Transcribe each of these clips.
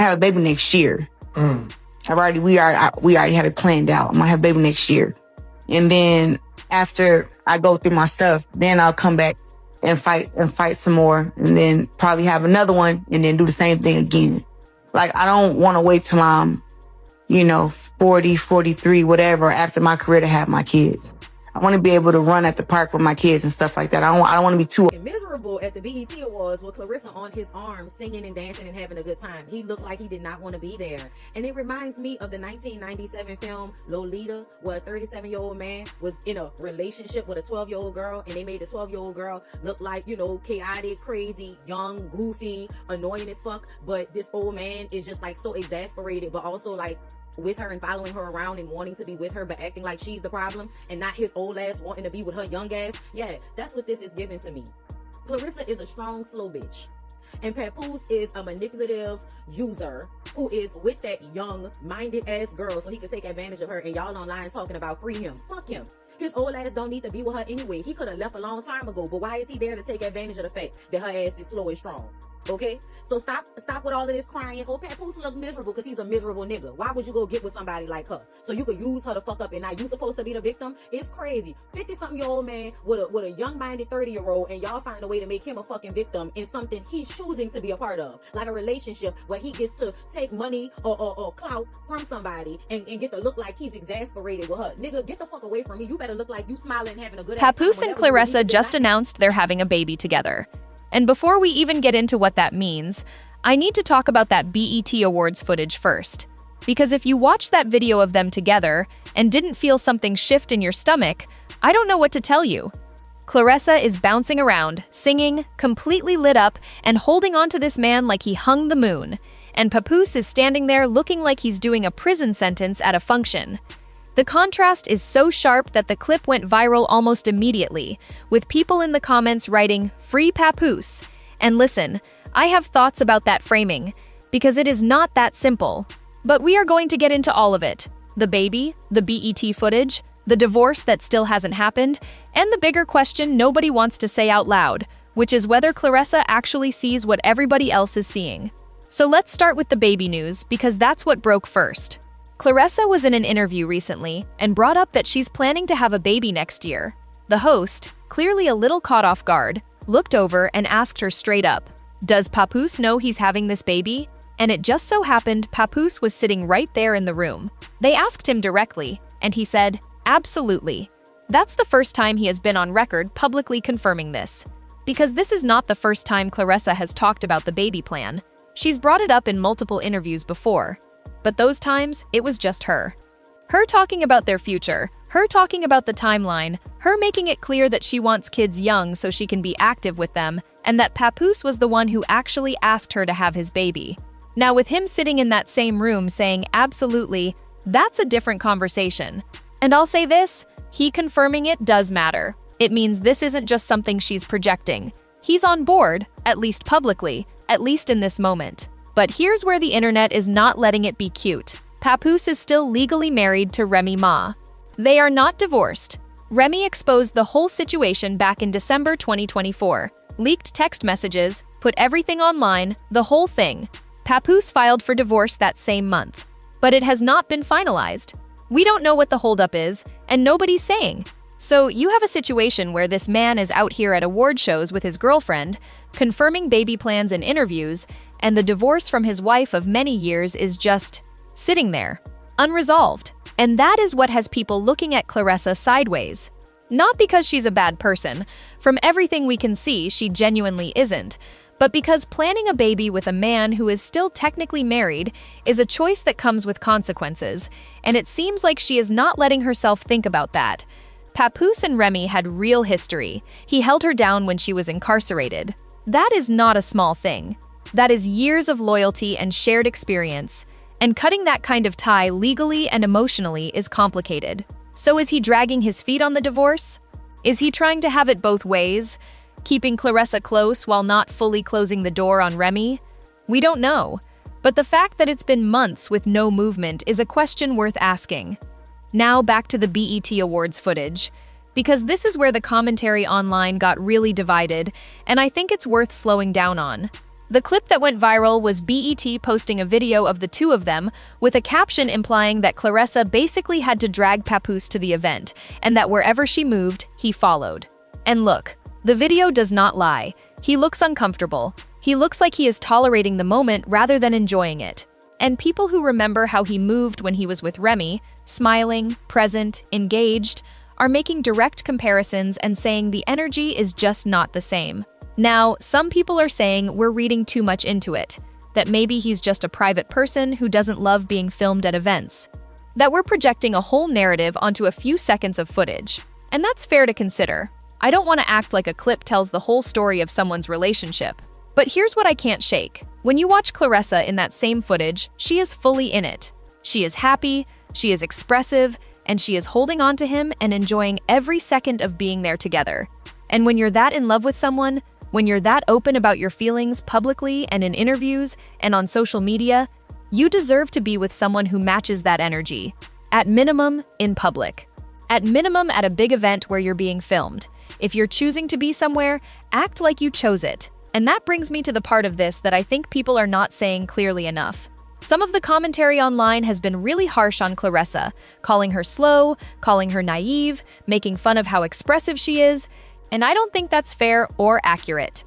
have a baby next year. We already have it planned out. I'm gonna have a baby next year. And then after I go through my stuff, then I'll come back and fight some more, and then probably have another one and then do the same thing again. Like, I don't want to wait till I'm, 40, 43, whatever, after my career to have my kids. I want to be able to run at the park with my kids and stuff like that. I don't want to be too miserable at the BET Awards with Claressa on his arm, singing and dancing and having a good time. He looked like he did not want to be there. And it reminds me of the 1997 film Lolita, where a 37-year-old man was in a relationship with a 12-year-old girl, and they made the 12-year-old girl look like, chaotic, crazy, young, goofy, annoying as fuck. But this old man is just like so exasperated, but also like with her and following her around and wanting to be with her, but acting like she's the problem and not his old ass wanting to be with her young ass. Yeah, that's what this is giving to me. Claressa is a strong, slow bitch. And Papoose is a manipulative user who is with that young, minded ass girl so he can take advantage of her, and y'all online talking about free him. Fuck him. His old ass don't need to be with her anyway. He could have left a long time ago, but why is he there to take advantage of the fact that her ass is slow and strong? Okay, so stop with all of this crying. Oh, Papoose look miserable because he's a miserable nigga. Why would you go get with somebody like her so you could use her to fuck up and now you supposed to be the victim? It's crazy. 50-something-year-old man with a young-minded 30-year-old, and y'all find a way to make him a fucking victim in something he's choosing to be a part of, like a relationship where he gets to take money or clout from somebody and get to look like he's exasperated with her. Nigga, get the fuck away from me. You better look like you smiling and having a good ass time. Papoose and Claressa just announced they're having a baby together. And before we even get into what that means, I need to talk about that BET Awards footage first. Because if you watched that video of them together and didn't feel something shift in your stomach, I don't know what to tell you. Claressa is bouncing around, singing, completely lit up, and holding on to this man like he hung the moon. And Papoose is standing there looking like he's doing a prison sentence at a function. The contrast is so sharp that the clip went viral almost immediately, with people in the comments writing, "Free Papoose." And listen, I have thoughts about that framing, because it is not that simple. But we are going to get into all of it. The baby, the BET footage, the divorce that still hasn't happened, and the bigger question nobody wants to say out loud, which is whether Claressa actually sees what everybody else is seeing. So let's start with the baby news, because that's what broke first. Claressa was in an interview recently and brought up that she's planning to have a baby next year. The host, clearly a little caught off guard, looked over and asked her straight up, "Does Papoose know he's having this baby?" And it just so happened Papoose was sitting right there in the room. They asked him directly, and he said, "Absolutely." That's the first time he has been on record publicly confirming this. Because this is not the first time Claressa has talked about the baby plan. She's brought it up in multiple interviews before. But those times, it was just her. Her talking about their future, her talking about the timeline, her making it clear that she wants kids young so she can be active with them, and that Papoose was the one who actually asked her to have his baby. Now with him sitting in that same room saying absolutely, that's a different conversation. And I'll say this, he confirming it does matter. It means this isn't just something she's projecting. He's on board, at least publicly, at least in this moment. But here's where the internet is not letting it be cute. Papoose is still legally married to Remy Ma. They are not divorced. Remy exposed the whole situation back in December 2024. Leaked text messages, put everything online, the whole thing. Papoose filed for divorce that same month. But it has not been finalized. We don't know what the holdup is, and nobody's saying. So you have a situation where this man is out here at award shows with his girlfriend, confirming baby plans in interviews, and the divorce from his wife of many years is just sitting there, unresolved. And that is what has people looking at Claressa sideways. Not because she's a bad person. From everything we can see, she genuinely isn't. But because planning a baby with a man who is still technically married is a choice that comes with consequences, and it seems like she is not letting herself think about that. Papoose and Remy had real history. He held her down when she was incarcerated. That is not a small thing. That is years of loyalty and shared experience. And cutting that kind of tie legally and emotionally is complicated. So is he dragging his feet on the divorce? Is he trying to have it both ways? Keeping Claressa close while not fully closing the door on Remy? We don't know. But the fact that it's been months with no movement is a question worth asking. Now back to the BET Awards footage. Because this is where the commentary online got really divided, and I think it's worth slowing down on. The clip that went viral was BET posting a video of the two of them with a caption implying that Claressa basically had to drag Papoose to the event and that wherever she moved, he followed. And look, the video does not lie. He looks uncomfortable. He looks like he is tolerating the moment rather than enjoying it. And people who remember how he moved when he was with Remy, smiling, present, engaged, are making direct comparisons and saying the energy is just not the same. Now, some people are saying we're reading too much into it, that maybe he's just a private person who doesn't love being filmed at events, that we're projecting a whole narrative onto a few seconds of footage. And that's fair to consider. I don't want to act like a clip tells the whole story of someone's relationship. But here's what I can't shake. When you watch Claressa in that same footage, she is fully in it. She is happy, she is expressive, and she is holding on to him and enjoying every second of being there together. And when you're that in love with someone, when you're that open about your feelings publicly and in interviews and on social media, you deserve to be with someone who matches that energy. At minimum, in public. At minimum, at a big event where you're being filmed. If you're choosing to be somewhere, act like you chose it. And that brings me to the part of this that I think people are not saying clearly enough. Some of the commentary online has been really harsh on Claressa, calling her slow, calling her naive, making fun of how expressive she is, and I don't think that's fair or accurate.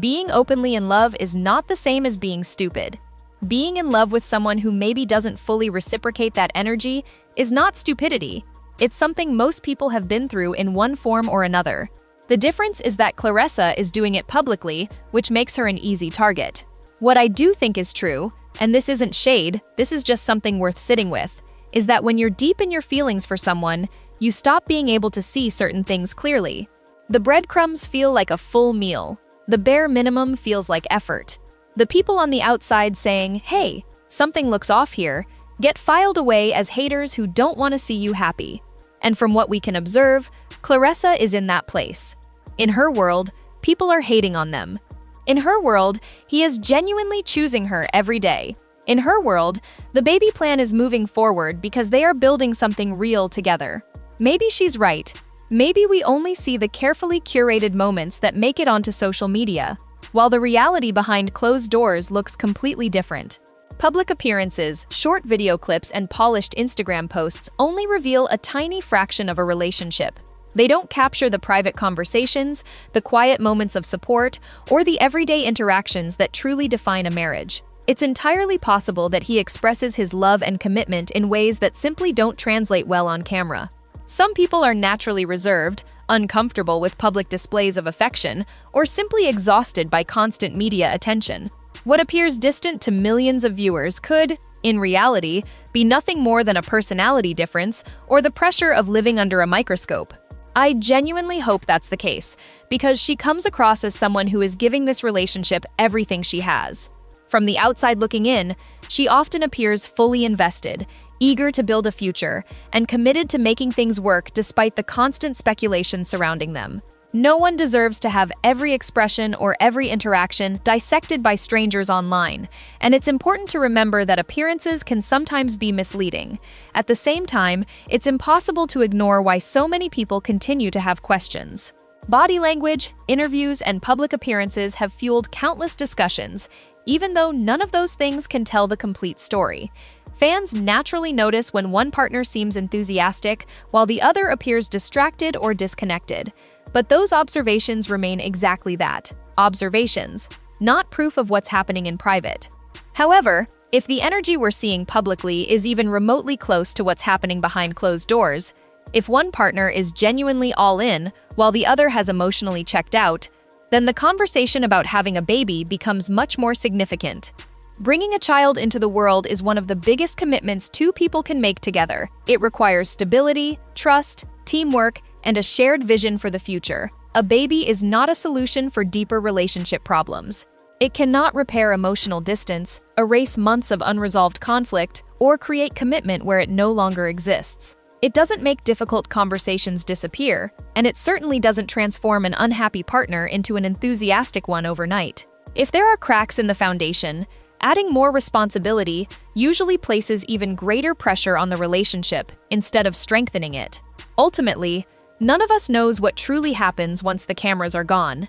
Being openly in love is not the same as being stupid. Being in love with someone who maybe doesn't fully reciprocate that energy is not stupidity. It's something most people have been through in one form or another. The difference is that Claressa is doing it publicly, which makes her an easy target. What I do think is true, and this isn't shade, this is just something worth sitting with, is that when you're deep in your feelings for someone, you stop being able to see certain things clearly. The breadcrumbs feel like a full meal. The bare minimum feels like effort. The people on the outside saying, hey, something looks off here, get filed away as haters who don't want to see you happy. And from what we can observe, Claressa is in that place. In her world, people are hating on them. In her world, he is genuinely choosing her every day. In her world, the baby plan is moving forward because they are building something real together. Maybe she's right. Maybe we only see the carefully curated moments that make it onto social media, while the reality behind closed doors looks completely different. Public appearances, short video clips, and polished Instagram posts only reveal a tiny fraction of a relationship. They don't capture the private conversations, the quiet moments of support, or the everyday interactions that truly define a marriage. It's entirely possible that he expresses his love and commitment in ways that simply don't translate well on camera. Some people are naturally reserved, uncomfortable with public displays of affection, or simply exhausted by constant media attention. What appears distant to millions of viewers could, in reality, be nothing more than a personality difference or the pressure of living under a microscope. I genuinely hope that's the case, because she comes across as someone who is giving this relationship everything she has. From the outside looking in, she often appears fully invested, eager to build a future, and committed to making things work despite the constant speculation surrounding them. No one deserves to have every expression or every interaction dissected by strangers online, and it's important to remember that appearances can sometimes be misleading. At the same time, it's impossible to ignore why so many people continue to have questions. Body language, interviews, and public appearances have fueled countless discussions, even though none of those things can tell the complete story. Fans naturally notice when one partner seems enthusiastic while the other appears distracted or disconnected. But those observations remain exactly that, observations, not proof of what's happening in private. However, if the energy we're seeing publicly is even remotely close to what's happening behind closed doors, if one partner is genuinely all in while the other has emotionally checked out, then the conversation about having a baby becomes much more significant. Bringing a child into the world is one of the biggest commitments two people can make together. It requires stability, trust, teamwork, and a shared vision for the future. A baby is not a solution for deeper relationship problems. It cannot repair emotional distance, erase months of unresolved conflict, or create commitment where it no longer exists. It doesn't make difficult conversations disappear, and it certainly doesn't transform an unhappy partner into an enthusiastic one overnight. If there are cracks in the foundation, adding more responsibility usually places even greater pressure on the relationship instead of strengthening it. Ultimately, none of us knows what truly happens once the cameras are gone.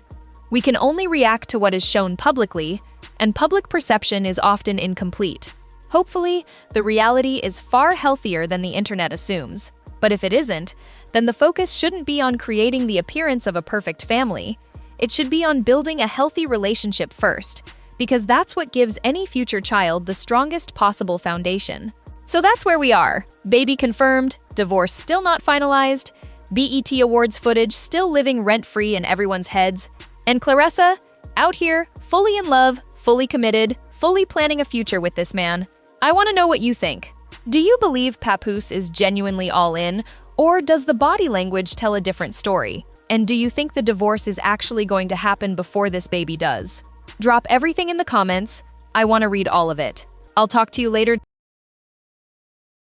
We can only react to what is shown publicly, and public perception is often incomplete. Hopefully, the reality is far healthier than the internet assumes. But if it isn't, then the focus shouldn't be on creating the appearance of a perfect family. It should be on building a healthy relationship first, because that's what gives any future child the strongest possible foundation. So that's where we are. Baby confirmed, divorce still not finalized, BET Awards footage still living rent-free in everyone's heads, and Claressa, out here, fully in love, fully committed, fully planning a future with this man. I want to know what you think. Do you believe Papoose is genuinely all in, or does the body language tell a different story? And do you think the divorce is actually going to happen before this baby does? Drop everything in the comments. I want to read all of it. I'll talk to you later.